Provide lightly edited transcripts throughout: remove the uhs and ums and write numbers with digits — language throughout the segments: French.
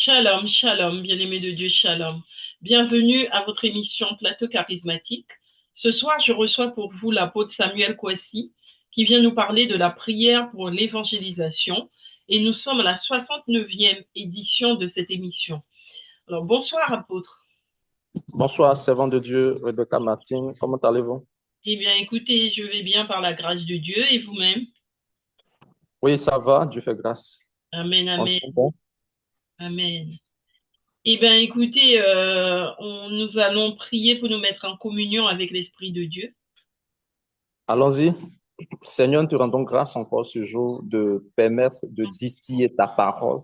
Shalom, shalom, bien-aimés de Dieu, shalom. Bienvenue à votre émission Plateau charismatique. Ce soir, je reçois pour vous l'apôtre Samuel Kouassi qui vient nous parler de la prière pour l'évangélisation et nous sommes à la 69e édition de cette émission. Alors, bonsoir apôtre. Bonsoir, servant de Dieu, Rebecca Martin. Comment allez-vous? Eh bien, écoutez, je vais bien par la grâce de Dieu et vous-même. Oui, ça va, Dieu fait grâce. Amen, On amen, tient bon. amen. Eh bien, écoutez, nous allons prier pour nous mettre en communion avec l'Esprit de Dieu. Allons-y. Seigneur, nous te rendons grâce encore ce jour de permettre de distiller ta parole,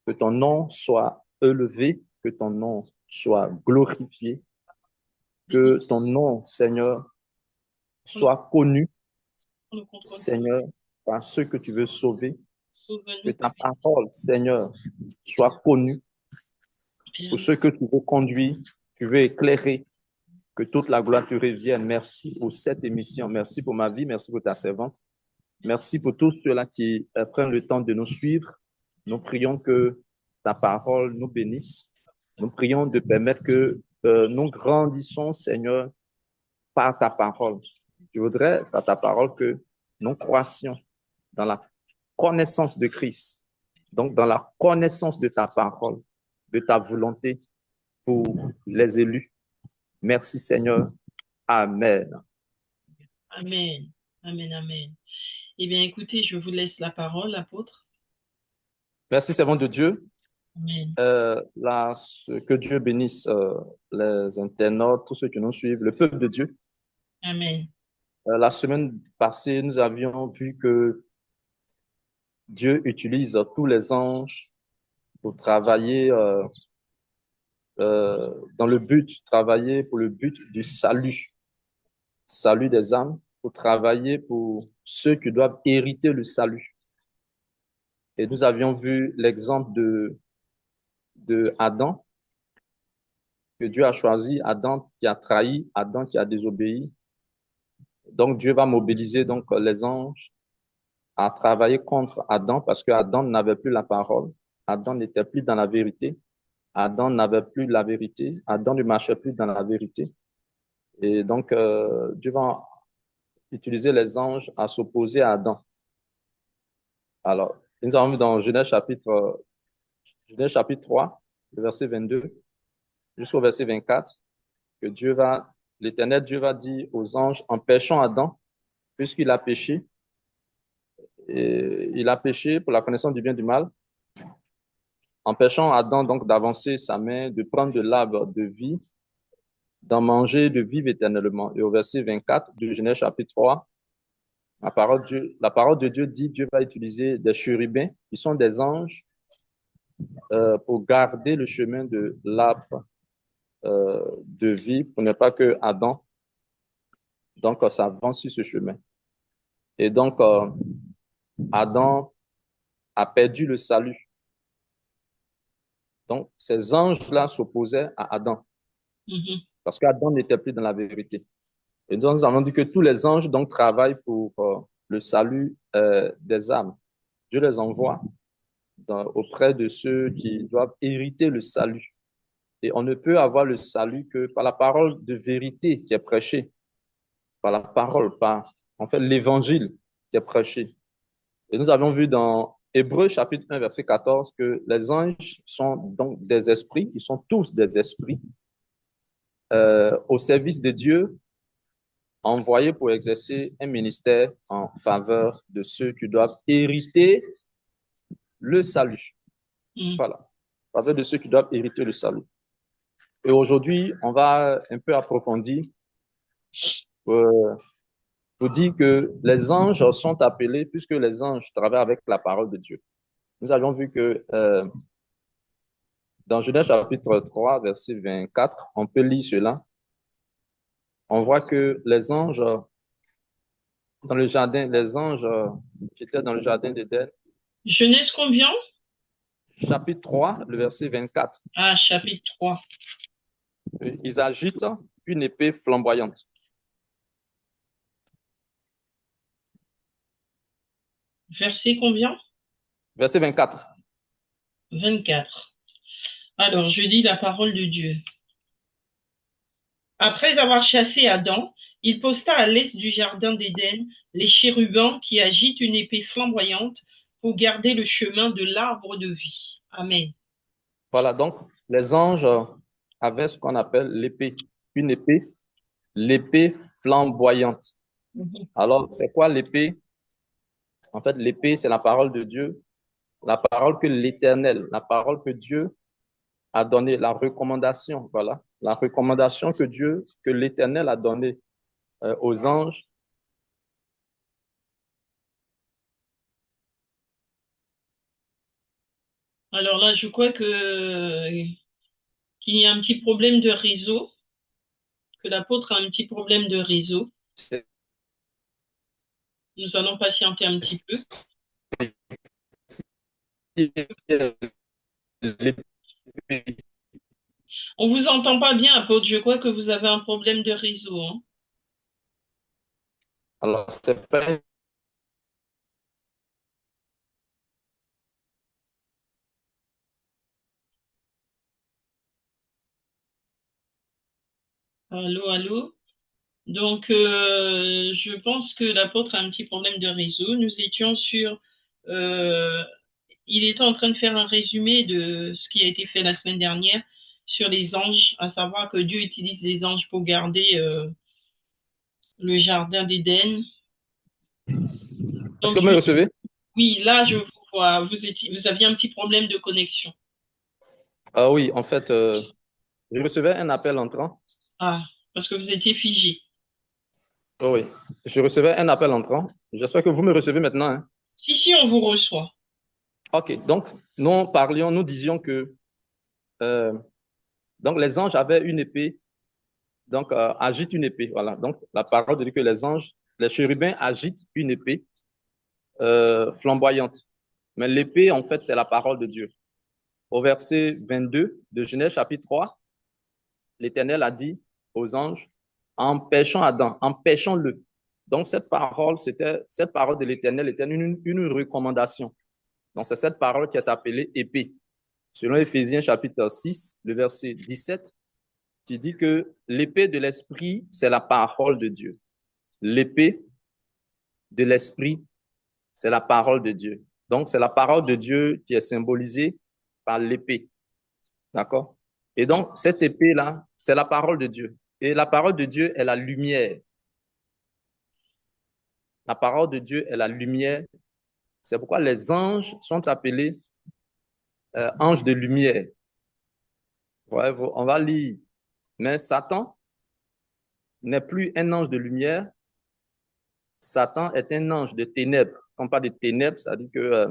que ton nom soit élevé, que ton nom soit glorifié, que ton nom, Seigneur, soit connu, On ne contrôle pas. Seigneur, par ceux que tu veux sauver, que Sauve-nous, ta Père. parole, Seigneur, soit connue pour ceux que tu veux conduire, tu veux éclairer. Que toute la gloire te revienne. Merci pour cette émission. Merci pour ma vie. Merci pour ta servante. Merci pour tous ceux-là qui prennent le temps de nous suivre. Nous prions que ta parole nous bénisse. Nous prions de permettre que nous grandissons, Seigneur, par ta parole. Je voudrais, par ta parole, que nous croissions dans la connaissance de Christ. Donc, dans la connaissance de ta parole, de ta volonté pour les élus. Merci, Seigneur. Amen. Amen. Amen, amen. Eh bien, écoutez, je vous laisse la parole, apôtre. Merci, servant de Dieu. Amen. Que Dieu bénisse les internautes, tous ceux qui nous suivent, le peuple de Dieu. Amen. La semaine passée, nous avions vu que Dieu utilise tous les anges pour travailler dans le but, travailler pour le but du salut, salut des âmes, pour travailler pour ceux qui doivent hériter le salut. Et nous avions vu l'exemple de Adam, que Dieu a choisi, Adam qui a trahi, Adam qui a désobéi. Donc Dieu va mobiliser donc les anges à travailler contre Adam parce que Adam n'avait plus la parole. Adam n'était plus dans la vérité. Adam n'avait plus la vérité. Adam ne marchait plus dans la vérité. Et donc Dieu va utiliser les anges à s'opposer à Adam. Alors, nous avons vu dans Genèse chapitre 3, le verset 22 jusqu'au verset 24, que l'Éternel Dieu va dire aux anges, empêchons Adam, puisqu'il a péché, et il a péché pour la connaissance du bien et du mal, empêchant Adam donc d'avancer sa main, de prendre de l'arbre de vie, d'en manger, de vivre éternellement. Et au verset 24 de Genèse chapitre 3, la parole de Dieu dit, Dieu va utiliser des chérubins, qui sont des anges, pour garder le chemin de l'arbre de vie, pour ne pas que Adam donc s'avance sur ce chemin. Et donc, Adam a perdu le salut. Donc, ces anges-là s'opposaient à Adam Mhm. parce qu'Adam n'était plus dans la vérité. Et donc, nous avons dit que tous les anges donc travaillent pour le salut des âmes. Dieu les envoie auprès de ceux qui doivent hériter le salut. Et on ne peut avoir le salut que par la parole de vérité qui est prêchée, par la parole, par en fait l'évangile qui est prêché. Et nous avons vu dans Hébreux chapitre 1, verset 14, que les anges sont donc des esprits, ils sont tous des esprits au service de Dieu, envoyés pour exercer un ministère en faveur de ceux qui doivent hériter le salut. Mhm. Voilà, en faveur de ceux qui doivent hériter le salut. Et aujourd'hui, on va un peu approfondir euh, pour dire que les anges sont appelés, puisque les anges travaillent avec la parole de Dieu. Nous avions vu que dans Genèse chapitre 3, verset 24, on peut lire cela. On voit que les anges dans le jardin, les anges qui étaient dans le jardin d'Éden, Genèse combien? chapitre 3, le verset 24, Ah, chapitre 3. ils agitent une épée flamboyante. Verset combien? Verset 24. 24. Alors, je lis la parole de Dieu. Après avoir chassé Adam, il posta à l'est du jardin d'Éden les chérubins qui agitent une épée flamboyante pour garder le chemin de l'arbre de vie. Amen. Voilà, donc les anges avaient ce qu'on appelle l'épée, une épée, l'épée flamboyante. Mhm. Alors, c'est quoi l'épée? En fait, l'épée, c'est la parole de Dieu, la parole que l'Éternel, la parole que Dieu a donnée, la recommandation, voilà, la recommandation que Dieu, que l'Éternel a donnée aux anges. Alors là, je crois qu'il y a un petit problème de réseau, que l'apôtre a un petit problème de réseau. Nous allons patienter un petit peu. On vous entend pas bien, apôtre. Je crois que vous avez un problème de réseau, hein. Alors, c'est pas Allô, allô. Donc, je pense que l'apôtre a un petit problème de réseau. Nous étions sur... euh, il était en train de faire un résumé de ce qui a été fait la semaine dernière sur les anges, à savoir que Dieu utilise les anges pour garder le jardin d'Éden. Est-ce que Donc, vous me recevez? oui, là, je vous vois. Vous aviez un petit problème de connexion. Ah oui, en fait, je recevais un appel entrant. Ah, parce que vous étiez figé. Oh oui, je recevais un appel entrant. J'espère que vous me recevez maintenant, hein. Si, on vous reçoit. OK, donc nous disions que euh, donc les anges avaient une épée, donc agitent une épée. Voilà, donc la parole dit que les anges, les chérubins agitent une épée flamboyante. Mais l'épée, en fait, c'est la parole de Dieu. Au verset 22 de Genèse chapitre 3, l'Éternel a dit aux anges, empêchons Adam, empêchons-le. Donc cette parole de l'Éternel était une recommandation. Donc c'est cette parole qui est appelée épée. Selon Éphésiens chapitre 6, le verset 17, qui dit que l'épée de l'esprit, c'est la parole de Dieu. L'épée de l'esprit, c'est la parole de Dieu. Donc c'est la parole de Dieu qui est symbolisée par l'épée. D'accord? Et donc, cette épée-là, c'est la parole de Dieu. Et la parole de Dieu est la lumière. La parole de Dieu est la lumière. C'est pourquoi les anges sont appelés anges de lumière. Ouais, on va lire. Mais Satan n'est plus un ange de lumière. Satan est un ange de ténèbres. Quand on parle de ténèbres, ça dit que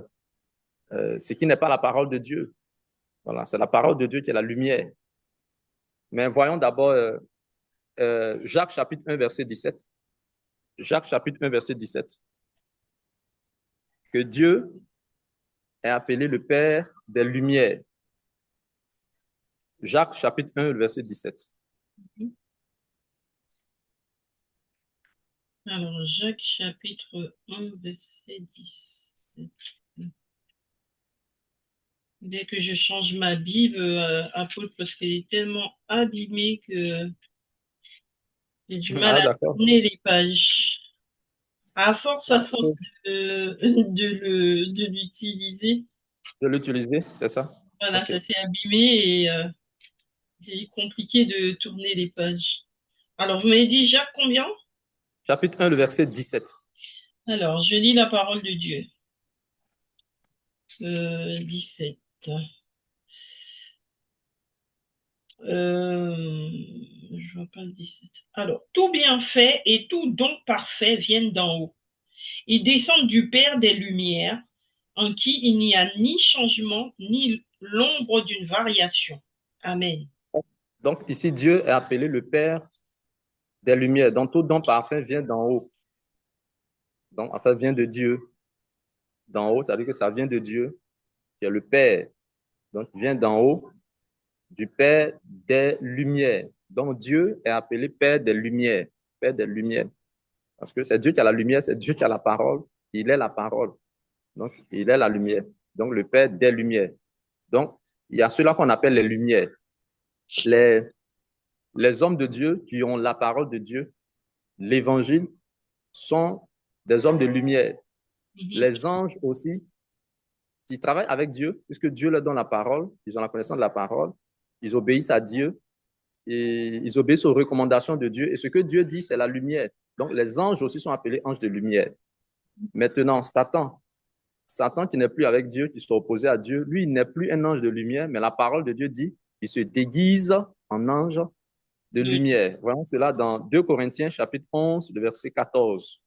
ce qui n'est pas la parole de Dieu. Voilà, c'est la parole de Dieu qui est la lumière. Mais voyons d'abord Jacques chapitre 1, verset 17. Jacques chapitre 1, verset 17. Que Dieu est appelé le Père des Lumières. Jacques chapitre 1, verset 17. Alors, Jacques chapitre 1, verset 10. Dès que je change ma Bible, apôtre, parce qu'elle est tellement abîmée que j'ai du mal Ah, à d'accord. tourner les pages. À force Ok. de l'utiliser, De l'utiliser, c'est ça? voilà, Ok. ça s'est abîmé et c'est compliqué de tourner les pages. Alors, vous m'avez dit Jacques combien? Chapitre 1, le verset 17. Alors, je lis la parole de Dieu. 17. Je vois pas le 17. Alors, tout bienfait et tout don parfait viennent d'en haut. Ils descendent du Père des Lumières, en qui il n'y a ni changement, ni l'ombre d'une variation. Amen. Donc, ici, Dieu est appelé le Père des Lumières. Donc, tout don parfait vient d'en haut. Donc, en fait, vient de Dieu. D'en haut, ça veut dire que ça vient de Dieu, qui est le Père. Donc, il vient d'en haut, du Père des Lumières. Donc, Dieu est appelé Père des Lumières. Père des Lumières. Parce que c'est Dieu qui a la lumière, c'est Dieu qui a la parole. Il est la parole. Donc, il est la lumière. Donc, le Père des Lumières. Donc, il y a ceux-là qu'on appelle les lumières. Les, les hommes de Dieu qui ont la parole de Dieu, l'évangile, sont des hommes de lumière. Mhm. Les anges aussi, qui travaillent avec Dieu, puisque Dieu leur donne la parole, ils ont la connaissance de la parole, ils obéissent à Dieu et ils obéissent aux recommandations de Dieu. Et ce que Dieu dit, c'est la lumière. Donc, les anges aussi sont appelés anges de lumière. Maintenant, Satan qui n'est plus avec Dieu, qui s'est opposé à Dieu, lui, il n'est plus un ange de lumière, mais la parole de Dieu dit, il se déguise en ange de Oui. lumière. Voyons cela dans 2 Corinthiens chapitre 11, le verset 14.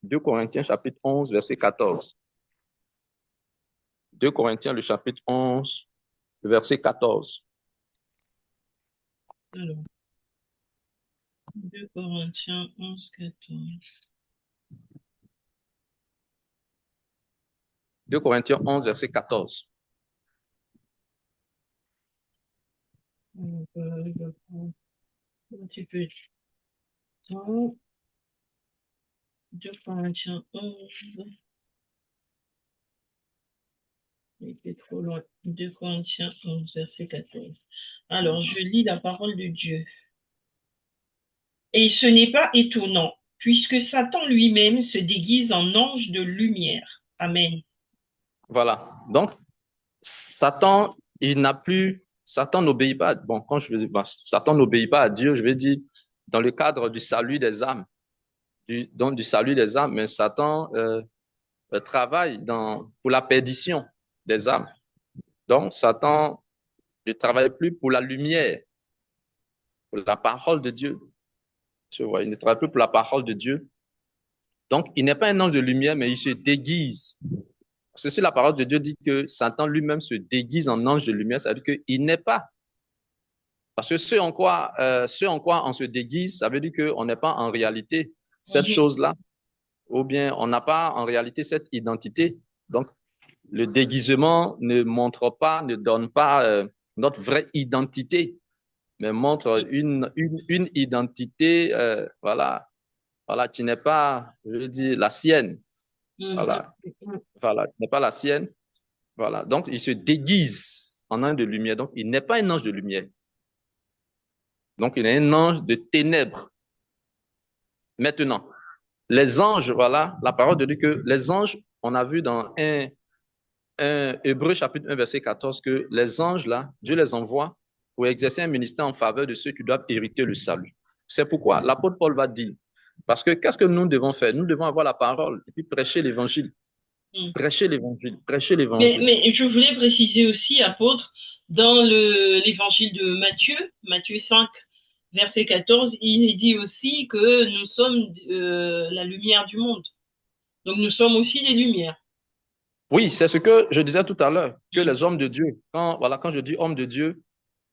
2 Corinthiens chapitre 11, verset 14. 2 Corinthiens, le chapitre 11, le verset 14. Alors, 2 Corinthiens 11, 14. 2 Corinthiens 11, verset 14. Je prends un petit peu de temps. 2 Corinthiens 11. Il était trop loin. 2 Corinthiens 11, verset 14. Alors, je lis la parole de Dieu. Et ce n'est pas étonnant, puisque Satan lui-même se déguise en ange de lumière. Amen. Voilà. Donc, Satan, Satan n'obéit pas. Bon, quand je dis, Satan n'obéit pas à Dieu, je vais dire, dans le cadre du salut des âmes, donc du salut des âmes, mais Satan travaille pour la perdition des âmes. Donc, Satan ne travaille plus pour la lumière, pour la parole de Dieu. Tu vois, il ne travaille plus pour la parole de Dieu. Donc, il n'est pas un ange de lumière, mais il se déguise. Parce que la parole de Dieu dit que Satan lui-même se déguise en ange de lumière, ça veut dire qu'il n'est pas. Parce que ce en quoi on se déguise, ça veut dire qu'on n'est pas en réalité cette Mhm. chose-là, ou bien on n'a pas en réalité cette identité. Donc, le déguisement ne montre pas, ne donne pas notre vraie identité, mais montre une identité, voilà, qui n'est pas, je veux dire, la sienne. Mhm. Voilà, voilà, qui n'est pas la sienne. Voilà. Donc, il se déguise en ange de lumière. Donc, il n'est pas un ange de lumière. Donc, il est un ange de ténèbres. Maintenant, les anges, voilà, la parole de Dieu que les anges, on a vu dans un Hébreu chapitre 1, verset 14, que les anges, là, Dieu les envoie pour exercer un ministère en faveur de ceux qui doivent hériter le salut. C'est pourquoi l'apôtre Paul va dire, parce que qu'est-ce que nous devons faire? Nous devons avoir la parole et puis prêcher l'évangile. Mhm. Prêcher l'évangile, prêcher Mais, l'évangile. mais je voulais préciser aussi, apôtre, dans l'évangile de Matthieu, Matthieu 5, verset 14, il est dit aussi que nous sommes la lumière du monde. Donc nous sommes aussi des lumières. Oui, c'est ce que je disais tout à l'heure, que Mm, les hommes de Dieu, quand je dis hommes de Dieu,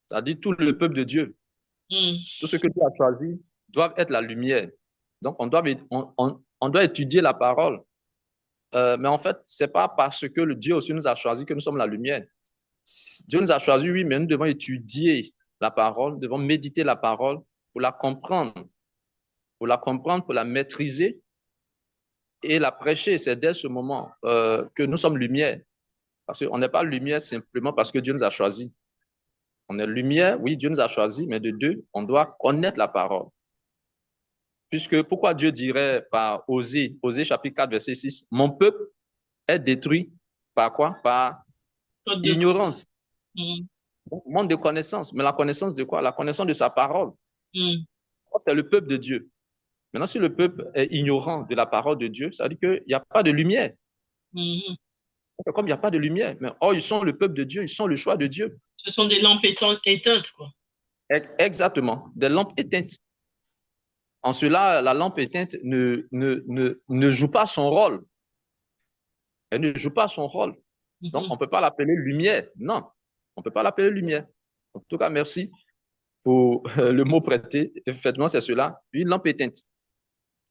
ça dit tout le peuple de Dieu, mm, tout ce que Dieu a choisi, doivent être la lumière. Donc, on doit étudier la parole. Mais en fait, c'est pas parce que le Dieu aussi nous a choisi que nous sommes la lumière. Dieu nous a choisi, oui, mais nous devons étudier la parole, nous devons méditer la parole pour la comprendre, pour la maîtriser et la prêcher. C'est dès ce moment que nous sommes lumière. Parce qu'on n'est pas lumière simplement parce que Dieu nous a choisi. On est lumière, oui, Dieu nous a choisi, mais de deux, on doit connaître la parole. Puisque pourquoi Dieu dirait par Osée chapitre 4, verset 6, mon peuple est détruit par quoi? Par faute de ignorance, mm, manque de connaissance. Mais la connaissance de quoi? La connaissance de sa parole. mm, C'est le peuple de Dieu. Maintenant, si le peuple est ignorant de la parole de Dieu, ça veut dire qu'il n'y a pas de lumière. mm. Comme il n'y a pas de lumière, mais ils sont le peuple de Dieu, ils sont le choix de Dieu. Ce sont des lampes éteintes, quoi. Exactement, des lampes éteintes. En cela, la lampe éteinte ne joue pas son rôle. Elle ne joue pas son rôle. Donc, on Mhm. ne peut pas l'appeler lumière. Non, on ne peut pas l'appeler lumière. En tout cas, merci pour le mot prêté. Effectivement, c'est cela. Une lampe éteinte.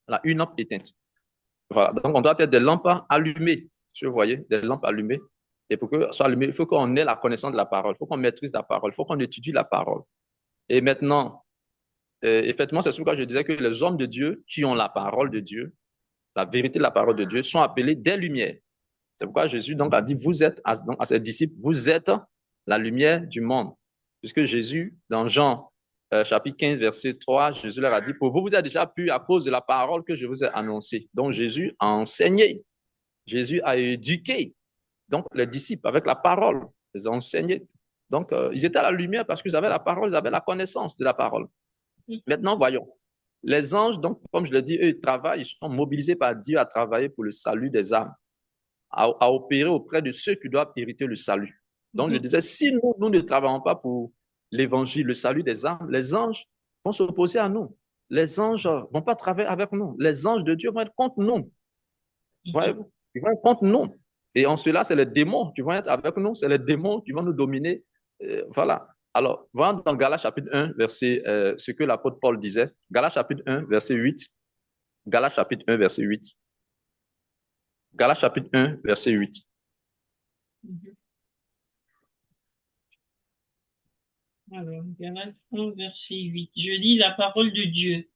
Voilà, une lampe éteinte. Voilà. Donc, on doit être des lampes allumées. Si vous voyez, des lampes allumées. Et pour que soit allumé, il faut qu'on ait la connaissance de la parole. Il faut qu'on maîtrise la parole. Il faut qu'on étudie la parole. Et maintenant, effectivement, c'est pourquoi je disais que les hommes de Dieu qui ont la parole de Dieu, la vérité de la parole de Dieu, sont appelés des lumières. C'est pourquoi Jésus donc a dit, vous êtes, donc à ses disciples, vous êtes la lumière du monde. Puisque Jésus, dans Jean chapitre 15, verset 3, Jésus leur a dit, pour vous, vous êtes déjà pu à cause de la parole que je vous ai annoncée. Donc Jésus a enseigné, Jésus a éduqué. Donc les disciples, avec la parole, ils ont enseigné. Donc ils étaient à la lumière parce qu'ils avaient la parole, ils avaient la connaissance de la parole. Maintenant, voyons. Les anges, donc, comme je l'ai dit, eux, ils travaillent, ils sont mobilisés par Dieu à travailler pour le salut des âmes, à opérer auprès de ceux qui doivent hériter le salut. Donc, je disais, si nous ne travaillons pas pour l'évangile, le salut des âmes, les anges vont s'opposer à nous. Les anges ne vont pas travailler avec nous. Les anges de Dieu vont être contre nous. Voyez-vous? Ils vont être contre nous. Et en cela, c'est les démons qui vont être avec nous, c'est les démons qui vont nous dominer. Voilà. Alors, voyons dans Galates chapitre 1, verset, ce que l'apôtre Paul disait. Galates chapitre 1, verset 8. Galates chapitre 1, verset 8. Galates chapitre 1, verset 8. Alors, Galates 1, verset 8. Je lis la parole de Dieu.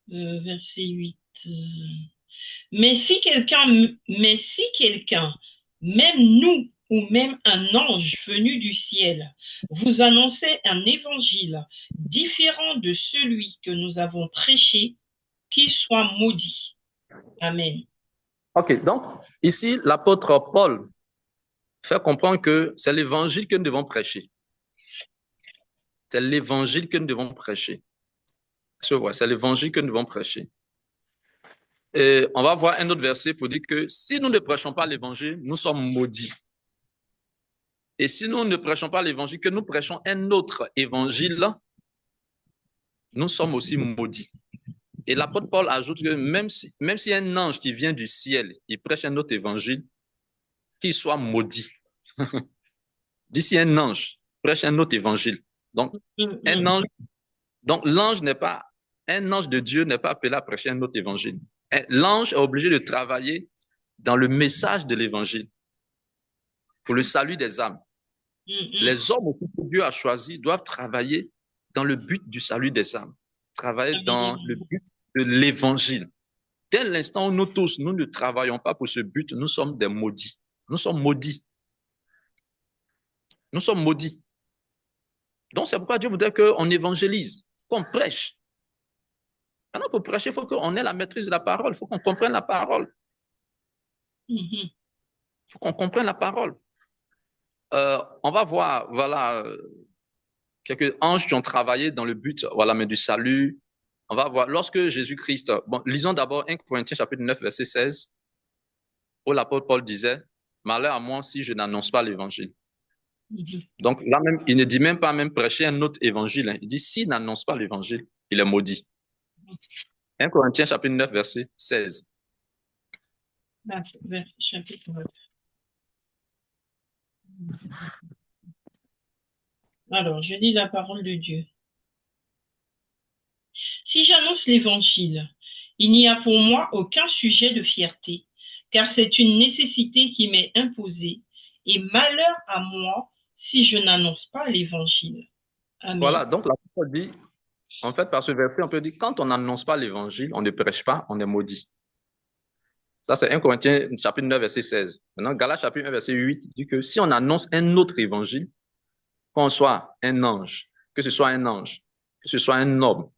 Verset 8. Mais si quelqu'un, même nous, ou même un ange venu du ciel, vous annonçait un évangile différent de celui que nous avons prêché, qu'il soit maudit. Amen. Ok, donc ici, l'apôtre Paul fait comprendre que c'est l'évangile que nous devons prêcher. C'est l'évangile que nous devons prêcher. C'est l'évangile que nous devons prêcher. Et on va voir un autre verset pour dire que si nous ne prêchons pas l'évangile, nous sommes maudits. Et si nous ne prêchons pas l'évangile, que nous prêchons un autre évangile, nous sommes aussi maudits. Et l'apôtre Paul ajoute que même si un ange qui vient du ciel, il prêche un autre évangile, qu'il soit maudit. D'ici un ange prêche un autre évangile. Donc, l'ange n'est pas, un ange de Dieu n'est pas appelé à prêcher un autre évangile. L'ange est obligé de travailler dans le message de l'évangile pour le salut des âmes. Les hommes que Dieu a choisis doivent travailler dans le but du salut des âmes, travailler dans le but de l'évangile. Dès l'instant où nous tous, nous ne travaillons pas pour ce but, nous sommes des maudits. Nous sommes maudits. Nous sommes maudits. Donc, c'est pourquoi Dieu voudrait qu'on évangélise, qu'on prêche. Maintenant, pour prêcher, il faut qu'on ait la maîtrise de la parole. Il faut qu'on comprenne la parole. Il faut qu'on comprenne la parole. On va voir, voilà, quelques anges qui ont travaillé dans le but, voilà, mais du salut. On va voir, lorsque Jésus-Christ, bon, lisons d'abord 1 Corinthiens chapitre 9, verset 16, où l'apôtre Paul disait, malheur à moi si je n'annonce pas l'évangile. Donc là même, il ne dit même pas même prêcher un autre évangile. Hein. Il dit, s'il n'annonce pas l'évangile, il est maudit. 1 Corinthiens chapitre 9, verset 16. Chapitre 9. Alors, je lis la parole de Dieu. Si j'annonce l'évangile, il n'y a pour moi aucun sujet de fierté, car c'est une nécessité qui m'est imposée, et malheur à moi si je n'annonce pas l'évangile. Amen. Voilà, donc la parole dit, en fait, par ce verset, on peut dire, quand on n'annonce pas l'évangile, on ne prêche pas, on est maudit. Ça, c'est 1 Corinthiens chapitre 9, verset 16. Maintenant, Galates chapitre 1, verset 8 dit que si on annonce un autre évangile, qu'on soit un ange, que ce soit un ange, que ce soit un homme,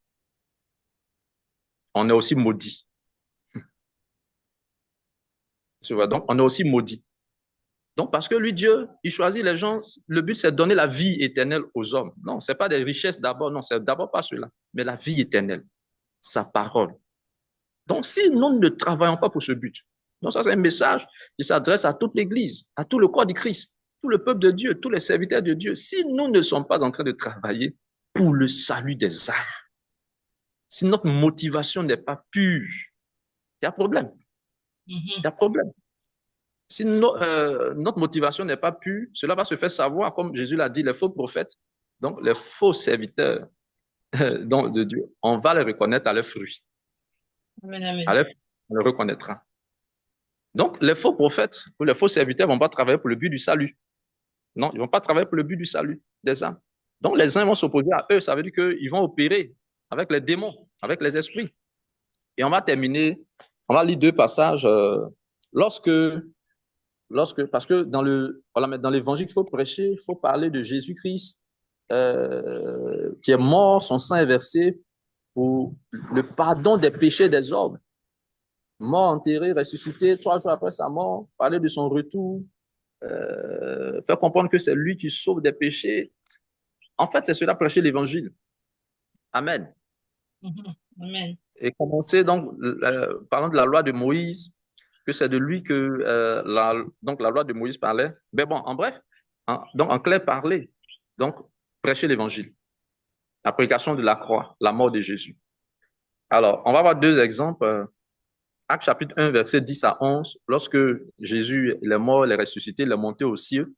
on est aussi maudit. Donc, on est aussi maudit. Donc, parce que lui, Dieu, il choisit les gens, le but, c'est de donner la vie éternelle aux hommes. Non, ce n'est pas des richesses d'abord, non, c'est d'abord pas cela, mais la vie éternelle, sa parole. Donc, si nous ne travaillons pas pour ce but, donc ça, c'est un message qui s'adresse à toute l'Église, à tout le corps du Christ, tout le peuple de Dieu, tous les serviteurs de Dieu. Si nous ne sommes pas en train de travailler pour le salut des âmes, si notre motivation n'est pas pure, il y a problème. Il y a problème. Si notre motivation n'est pas pure, cela va se faire savoir, comme Jésus l'a dit, les faux prophètes, donc les faux serviteurs de Dieu, on va les reconnaître à leurs fruits. Amen, amen. À leurs fruits, on les reconnaîtra. Donc, les faux prophètes ou les faux serviteurs ne vont pas travailler pour le but du salut. Non, ils ne vont pas travailler pour le but du salut des âmes. Donc, les uns vont s'opposer à eux, ça veut dire qu'ils vont opérer avec les démons, avec les esprits. Et on va terminer, on va lire deux passages. Lorsque Parce que voilà, dans l'évangile, il faut prêcher, il faut parler de Jésus-Christ qui est mort, son sang est versé pour le pardon des péchés des hommes. Mort, enterré, ressuscité, 3 jours après sa mort, parler de son retour, faire comprendre que c'est lui qui sauve des péchés. En fait, c'est cela, prêcher l'évangile. Amen. Amen. Et commencer donc, parlant de la loi de Moïse, que c'est de lui que donc la loi de Moïse parlait. Mais bon, en bref, donc en clair parler, donc prêcher l'évangile, la prédication de la croix, la mort de Jésus. Alors, on va avoir 2 exemples. Actes chapitre 1, verset 10 à 11, lorsque Jésus il est mort, il est ressuscité, il est monté aux cieux,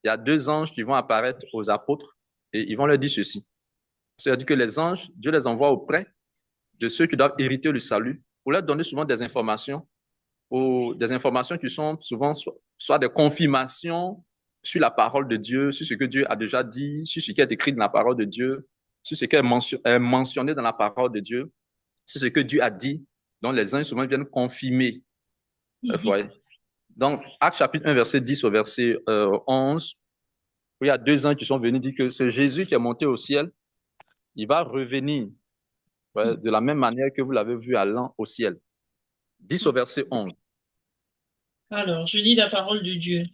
il y a 2 anges qui vont apparaître aux apôtres et ils vont leur dire ceci. C'est-à-dire que les anges, Dieu les envoie auprès de ceux qui doivent hériter le salut pour leur donner souvent des informations ou des informations qui sont souvent soit des confirmations sur la parole de Dieu, sur ce que Dieu a déjà dit, sur ce qui est écrit dans la parole de Dieu, sur ce qui est mentionné dans la parole de Dieu, sur ce que Dieu a dit. Donc, les anges souvent viennent confirmer. Vous voyez? Donc, Actes chapitre 1, verset 10 au verset 11, où il y a 2 anges qui sont venus dire que ce Jésus qui est monté au ciel, il va revenir de la même manière que vous l'avez vu allant au ciel. 10 au verset 11. Alors, je lis la parole de Dieu.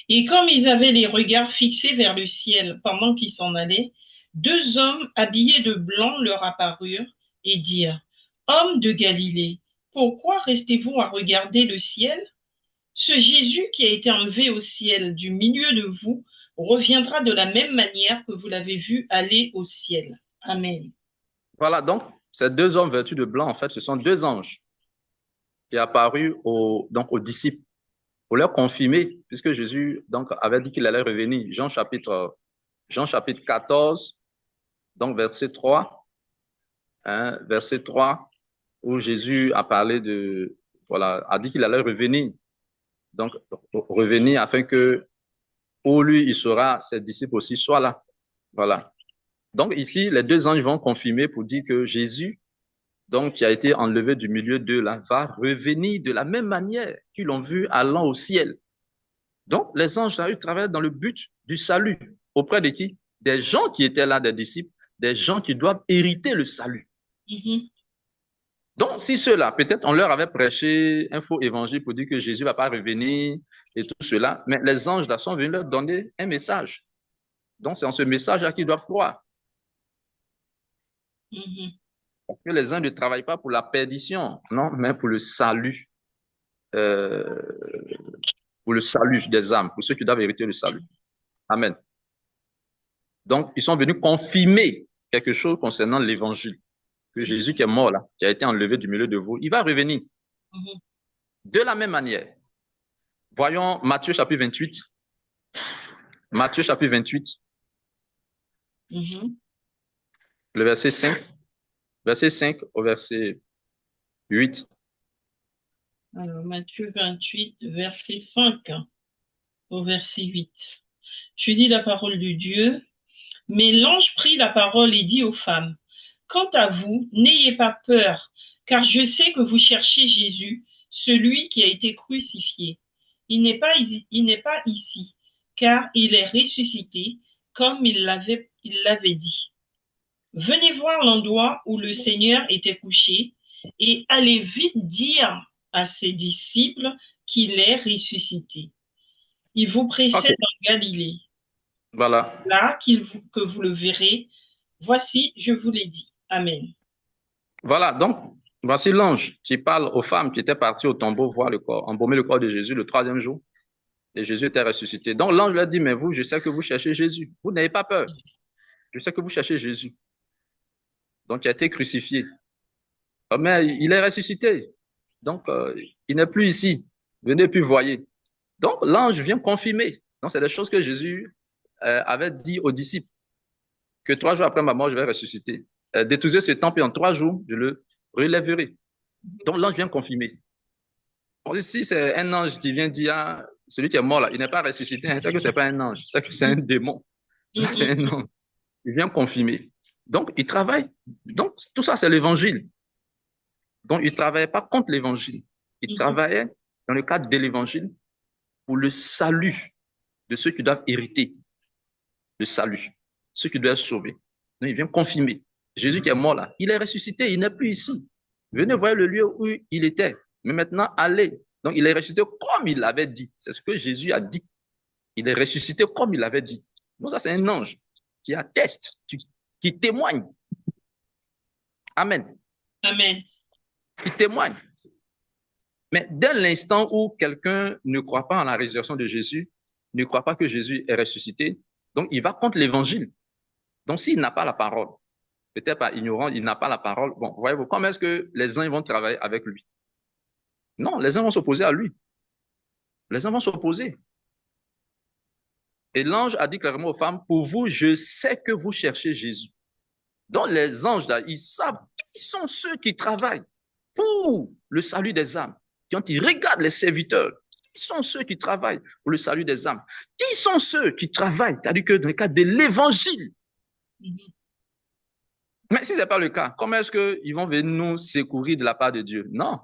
Et comme ils avaient les regards fixés vers le ciel pendant qu'ils s'en allaient, 2 hommes habillés de blanc leur apparurent et dirent, Hommes de Galilée, pourquoi restez-vous à regarder le ciel? Ce Jésus qui a été enlevé au ciel du milieu de vous reviendra de la même manière que vous l'avez vu aller au ciel. Amen. Voilà, donc, ces 2 hommes vêtus de blanc, en fait, ce sont 2 anges qui sont apparus donc, aux disciples pour leur confirmer, puisque Jésus donc, avait dit qu'il allait revenir. Jean chapitre 14, donc verset 3, verset 3, où Jésus a parlé voilà, a dit qu'il allait revenir. Donc, revenir afin que pour lui, il sera, ses disciples aussi soient là. Voilà. Donc, ici, les 2 anges vont confirmer pour dire que Jésus, donc, qui a été enlevé du milieu d'eux là, va revenir de la même manière qu'ils l'ont vu allant au ciel. Donc, les anges là, ils travaillent dans le but du salut. Auprès de qui? Des gens qui étaient là, des disciples, des gens qui doivent hériter le salut. Donc, si ceux-là, peut-être on leur avait prêché un faux évangile pour dire que Jésus ne va pas revenir et tout cela, mais les anges là sont venus leur donner un message. Donc, c'est en ce message-là qu'ils doivent croire. Parce que les uns ne travaillent pas pour la perdition, non, mais pour le salut. Pour le salut des âmes, pour ceux qui doivent hériter le salut. Amen. Donc, ils sont venus confirmer quelque chose concernant l'évangile. Que Jésus qui est mort là, qui a été enlevé du milieu de vous, il va revenir. De la même manière. Voyons Matthieu chapitre 28. Matthieu chapitre 28. Le verset 5. Verset 5 au verset 8. Alors, Matthieu 28, verset 5 au verset 8. Je dis la parole de Dieu. Mais l'ange prit la parole et dit aux femmes, Quant à vous, n'ayez pas peur, car je sais que vous cherchez Jésus, celui qui a été crucifié. Il n'est pas ici, car il est ressuscité, comme il l'avait dit. Venez voir l'endroit où le Seigneur était couché, et allez vite dire à ses disciples qu'il est ressuscité. Il vous précède en Galilée. Voilà. Là que vous le verrez. Voici, je vous l'ai dit. Amen. Voilà, donc, voici l'ange qui parle aux femmes qui étaient parties au tombeau voir le corps, embaumer le corps de Jésus le 3e jour. Et Jésus était ressuscité. Donc, l'ange leur dit, mais vous, je sais que vous cherchez Jésus. Vous n'avez pas peur. Je sais que vous cherchez Jésus. Donc, il a été crucifié. Mais il est ressuscité. Donc, il n'est plus ici. Venez puis voyez. Donc, l'ange vient confirmer. Donc, c'est des choses que Jésus avait dit aux disciples. Que 3 jours après ma mort, je vais ressusciter. Détruisez ce temple et en 3 jours, je le relèverai. Donc, l'ange vient confirmer. Bon, si c'est un ange qui vient dire, ah, celui qui est mort là, il n'est pas ressuscité, hein, c'est que c'est pas un ange, c'est que c'est un démon. C'est un ange. Il vient confirmer. Donc, il travaille. Donc, tout ça, c'est l'évangile. Donc, il ne travaillait pas contre l'évangile. Il travaillait dans le cadre de l'évangile pour le salut de ceux qui doivent hériter le salut, ceux qui doivent être sauvés. Donc, il vient confirmer. Jésus qui est mort là, il est ressuscité, il n'est plus ici. Venez voir le lieu où il était. Mais maintenant, allez. Donc, il est ressuscité comme il l'avait dit. C'est ce que Jésus a dit. Il est ressuscité comme il l'avait dit. Donc, ça, c'est un ange qui atteste, qui témoigne. Amen. Amen. Qui témoigne. Mais dès l'instant où quelqu'un ne croit pas en la résurrection de Jésus, ne croit pas que Jésus est ressuscité, donc il va contre l'évangile. Donc, s'il n'a pas la parole, peut-être pas ignorant, il n'a pas la parole. Bon, voyez-vous, comment est-ce que les uns vont travailler avec lui? Non, les uns vont s'opposer à lui. Les uns vont s'opposer. Et l'ange a dit clairement aux femmes, pour vous, je sais que vous cherchez Jésus. Donc, les anges, là, ils savent qui sont ceux qui travaillent pour le salut des âmes. Quand ils regardent les serviteurs, qui sont ceux qui travaillent pour le salut des âmes? Qui sont ceux qui travaillent, c'est-à-dire que dans le cadre de l'évangile? Mais si ce n'est pas le cas, comment est-ce qu'ils vont venir nous secourir de la part de Dieu? Non,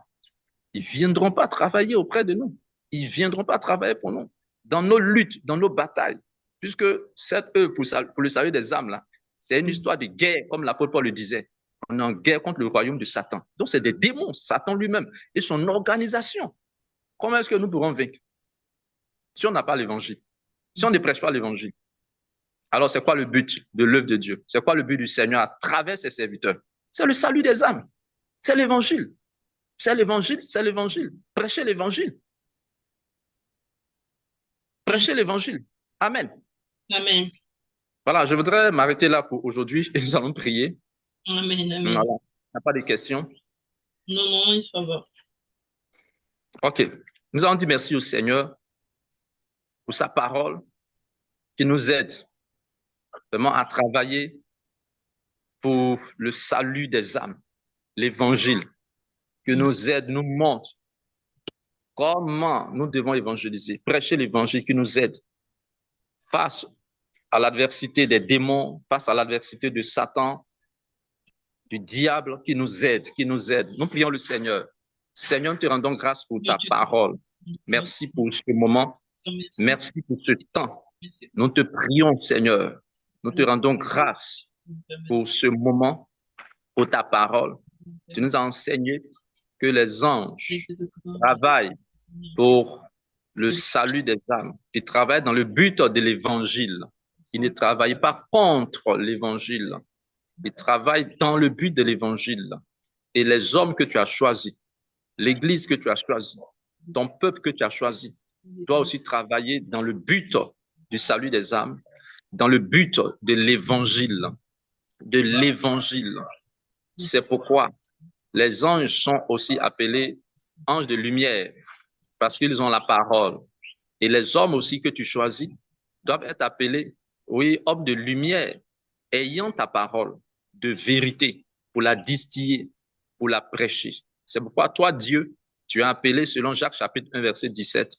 ils ne viendront pas travailler auprès de nous. Ils ne viendront pas travailler pour nous. Dans nos luttes, dans nos batailles, puisque cette œuvre pour le salut des âmes, là, c'est une histoire de guerre, comme l'apôtre Paul le disait. On est en guerre contre le royaume de Satan. Donc, c'est des démons, Satan lui-même et son organisation. Comment est-ce que nous pourrons vaincre si on n'a pas l'évangile? Si on ne prêche pas l'évangile? Alors, c'est quoi le but de l'œuvre de Dieu? C'est quoi le but du Seigneur à travers ses serviteurs? C'est le salut des âmes. C'est l'évangile. C'est l'évangile, c'est l'évangile. Prêchez l'évangile. Prêchez l'évangile. Amen. Amen. Voilà, je voudrais m'arrêter là pour aujourd'hui et nous allons prier. Amen. Amen. Voilà. Il n'y a pas de questions? Non, ça va. OK. Nous allons dire merci au Seigneur pour sa parole qui nous aide vraiment à travailler pour le salut des âmes, l'évangile, qui nous aide, nous montre comment nous devons évangéliser, prêcher l'évangile qui nous aide face à l'adversité des démons, face à l'adversité de Satan, du diable qui nous aide, qui nous aide. Nous prions le Seigneur. Seigneur, nous te rendons grâce pour ta parole. Merci pour ce moment. Merci pour ce temps. Nous te prions, Seigneur. Nous te rendons grâce pour ce moment, pour ta parole. Tu nous as enseigné que les anges travaillent pour le salut des âmes. Ils travaillent dans le but de l'évangile. Ils ne travaillent pas contre l'évangile. Ils travaillent dans le but de l'évangile. Et les hommes que tu as choisis, l'église que tu as choisie, ton peuple que tu as choisi, doit aussi travailler dans le but du salut des âmes, dans le but de l'évangile. De l'évangile. C'est pourquoi les anges sont aussi appelés anges de lumière, parce qu'ils ont la parole. Et les hommes aussi que tu choisis doivent être appelés, oui, hommes de lumière, ayant ta parole de vérité pour la distiller, pour la prêcher. C'est pourquoi toi, Dieu, tu as appelé, selon Jacques chapitre 1, verset 17,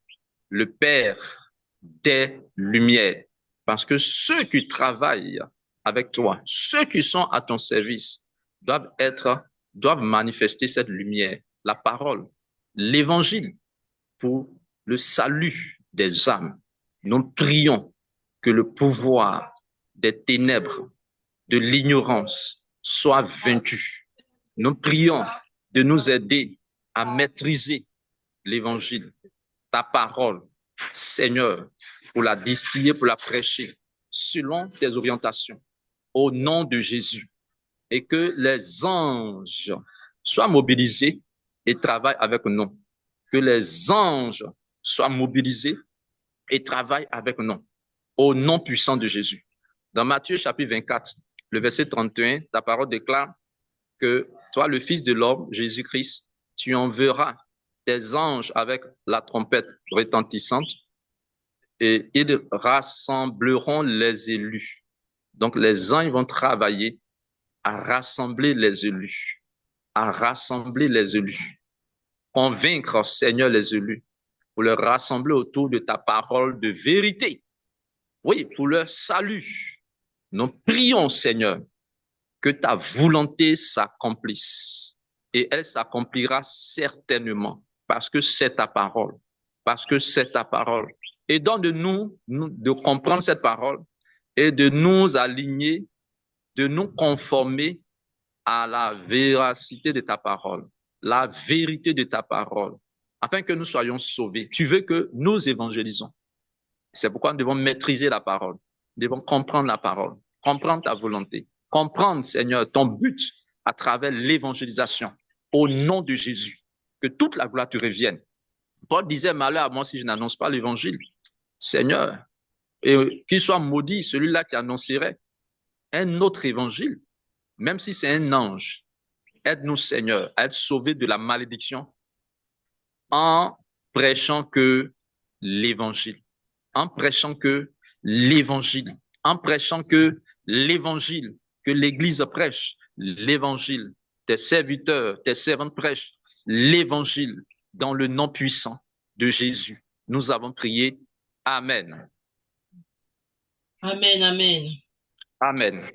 le Père des lumières. Parce que ceux qui travaillent avec toi, ceux qui sont à ton service, doivent manifester cette lumière, la parole, l'évangile pour le salut des âmes. Nous prions que le pouvoir des ténèbres, de l'ignorance soit vaincu. Nous prions de nous aider à maîtriser l'évangile, ta parole, Seigneur, pour la distiller, pour la prêcher, selon tes orientations, au nom de Jésus. Et que les anges soient mobilisés et travaillent avec nous. Que les anges soient mobilisés et travaillent avec nous. Au nom puissant de Jésus. Dans Matthieu chapitre 24, le verset 31, ta parole déclare que toi, le Fils de l'homme, Jésus-Christ, tu enverras tes anges avec la trompette retentissante et ils rassembleront les élus. Donc, les anges vont travailler à rassembler les élus, à rassembler les élus, convaincre, Seigneur, les élus, pour les rassembler autour de ta parole de vérité. Oui, pour leur salut. Nous prions, Seigneur, que ta volonté s'accomplisse. Et elle s'accomplira certainement, parce que c'est ta parole. parce que c'est ta parole. Et donc de comprendre cette parole et de nous aligner, de nous conformer à la véracité de ta parole, la vérité de ta parole, afin que nous soyons sauvés. Tu veux que nous évangélisons. C'est pourquoi nous devons maîtriser la parole. Nous devons comprendre la parole, comprendre ta volonté, comprendre, Seigneur, ton but à travers l'évangélisation. Au nom de Jésus, que toute la gloire te revienne. Paul disait, malheur à moi si je n'annonce pas l'évangile. Seigneur, et qu'il soit maudit celui-là qui annoncerait un autre évangile, même si c'est un ange. Aide-nous, Seigneur, à être sauvés de la malédiction en prêchant que l'évangile, en prêchant que l'évangile, en prêchant que l'évangile, que l'Église prêche, l'évangile, tes serviteurs, tes servantes prêchent l'évangile dans le nom puissant de Jésus. Nous avons prié. Amen. Amen, amen. Amen.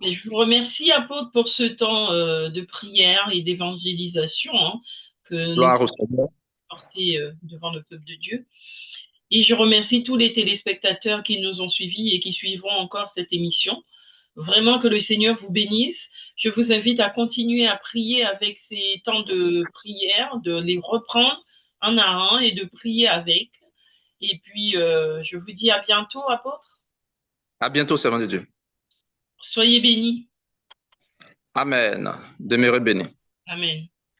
Et je vous remercie, apôtre, pour ce temps de prière et d'évangélisation que nous Gloire au avons Seigneur. porté devant le peuple de Dieu. Et je remercie tous les téléspectateurs qui nous ont suivis et qui suivront encore cette émission. Vraiment que le Seigneur vous bénisse. Je vous invite à continuer à prier avec ces temps de prière, de les reprendre un à un et de prier avec. Et puis, je vous dis à bientôt, apôtre. À bientôt, servant de Dieu. Soyez bénis. Amen. Demeurez bénis. Amen.